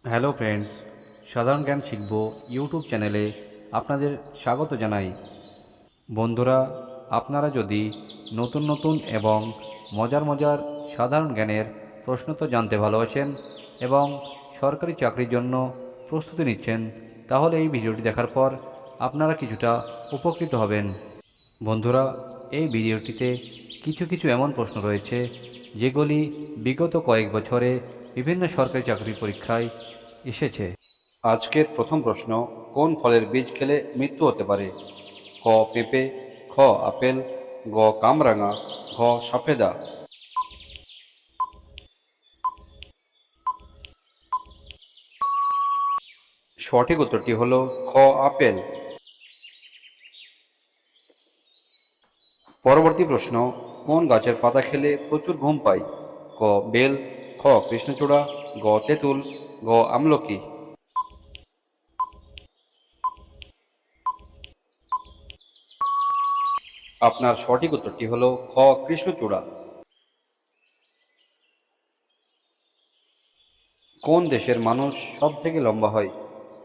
Hello friends, সাধারণ জ্ঞান শিখব ইউটিউব চ্যানেলে আপনাদের স্বাগত জানাই। বন্ধুরা, আপনারা যদি নতুন নতুন এবং মজার মজার সাধারণ জ্ঞানের প্রশ্নোত্তর জানতে ভালোবাসেন এবং সরকারি চাকরির জন্য প্রস্তুতি নিচ্ছেন, তাহলে এই ভিডিওটি দেখার পর আপনারা কিছুটা উপকৃত হবেন। বন্ধুরা, এই ভিডিওটিতে কিছু কিছু এমন প্রশ্ন রয়েছে যেগুলি বিগত কয়েক বছরে বিভিন্ন সরকারি চাকরির পরীক্ষায় এসেছে। আজকের প্রথম প্রশ্ন, কোন ফলের বীজ খেলে মৃত্যু হতে পারে? ক পেঁপে, খ আপেল, গ কামরাঙা, ঘ সফেদা। সঠিক উত্তরটি হল খ আপেল। পরবর্তী প্রশ্ন, কোন গাছের পাতা খেলে প্রচুর ঘুম পায়? ক বেল, খ কৃষ্ণচূড়া, গ তেঁতুল, গ আমলকি। আপনার সঠিক উত্তরটি হল খ কৃষ্ণচূড়া। কোন দেশের মানুষ সব থেকে লম্বা হয়?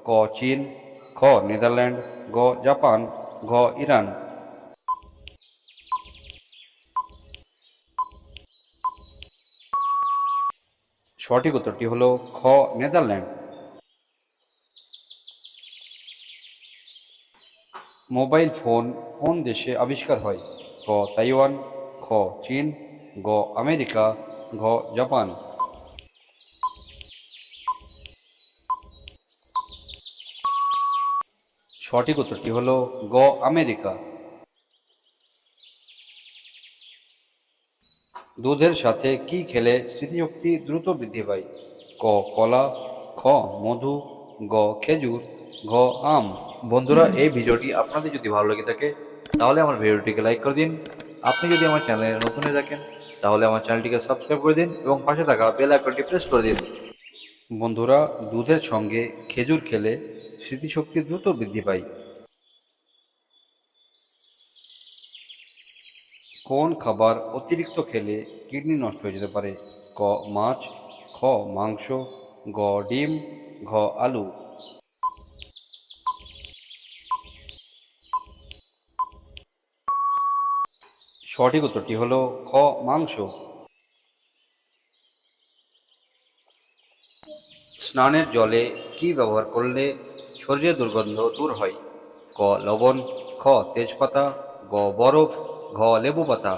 ক চীন, খ নেদারল্যান্ড, গ জাপান, ঘ ইরান। সঠিক উত্তরটি হল খ নেদারল্যান্ড। মোবাইল ফোন কোন দেশে আবিষ্কার হয়? ক তাইওয়ান, খ চীন, গ আমেরিকা, ঘ জাপান। সঠিক উত্তরটি হল গ আমেরিকা। দুধের সাথে কি খেলে স্মৃতিশক্তি দ্রুত বৃদ্ধি পায়? ক কলা, খ মধু, গ খেজুর, ঘ আম। বন্ধুরা, এই ভিডিওটি আপনাদের যদি ভালো লেগে থাকে তাহলে আমার ভিডিওটিকে লাইক করে দিন। আপনি যদি আমার চ্যানেলে নতুন হয়ে থাকেন তাহলে আমার চ্যানেলটিকে সাবস্ক্রাইব করে দিন এবং পাশে থাকা বেল আইকনটি প্রেস করে দিন। বন্ধুরা, দুধের সঙ্গে খেজুর খেলে স্মৃতিশক্তি দ্রুত বৃদ্ধি পায়। কোন খাবার অতিরিক্ত খেলে কিডনি নষ্ট হয়ে যেতে পারে? ক মাছ, খ মাংস, গ ডিম, ঘ আলু। সঠিক উত্তরটি হল খ মাংস। স্নানের জলে কি ব্যবহার করলে শরীরের দুর্গন্ধ দূর হয়? ক লবণ, খ তেজপাতা, গ বরফ, ঘ লেবু পাতা।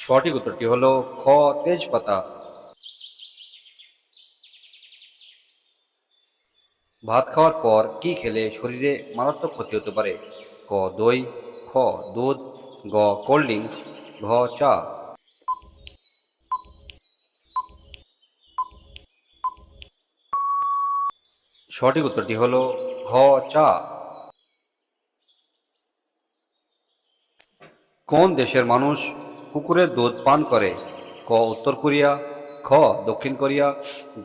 সঠিক উত্তরটি হল খ তেজপাতা। ভাত খাওয়ার পর কি খেলে শরীরে মারাত্মক ক্ষতি হতে পারে? ক দই, খ দুধ, গ কোল্ড ড্রিঙ্কস, ঘ চা। সঠিক উত্তরটি হল ঘ চা। কোন দেশের মানুষ কুকুরের দুধ পান করে? ক উত্তর কোরিয়া, খ দক্ষিণ কোরিয়া,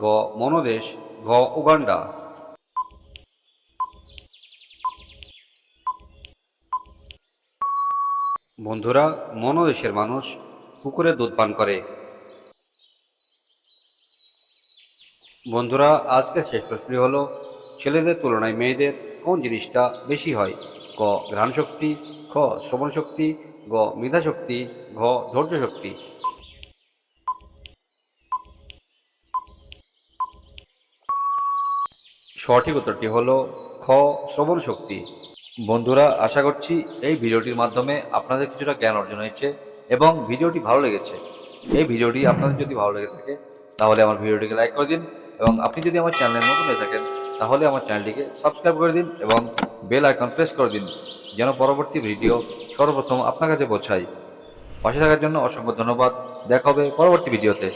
গ মনোদেশ, ঘ উগান্ডা। বন্ধুরা, মনোদেশের মানুষ কুকুরের দুধ পান করে। বন্ধুরা, আজকের শেষ প্রশ্নটি হলো, ছেলেদের তুলনায় মেয়েদের কোন জিনিসটা বেশি হয়? ক ঘ্রাণ শক্তি, খ শ্রবণ শক্তি, গ মেধা শক্তি, ঘ ধৈর্য শক্তি। সঠিক উত্তরটি হলো খ শ্রবণ শক্তি। বন্ধুরা, আশা করছি এই ভিডিওটির মাধ্যমে আপনাদের কিছুটা জ্ঞান অর্জন হয়েছে এবং ভিডিওটি ভালো লেগেছে। এই ভিডিওটি আপনাদের যদি ভালো লেগে থাকে তাহলে আমার ভিডিওটিকে লাইক করে দিন এবং আপনি যদি আমার চ্যানেলে নতুন হয়ে থাকেন তাহলে আমার চ্যানেলটিকে সাবস্ক্রাইব করে দিন এবং বেল আইকন প্রেস করে দিন যেন পরবর্তী ভিডিও সর্বপ্রথম আপনার কাছে পৌঁছায়। পাশে থাকার জন্য অসংখ্য ধন্যবাদ। দেখা হবে পরবর্তী ভিডিওতে।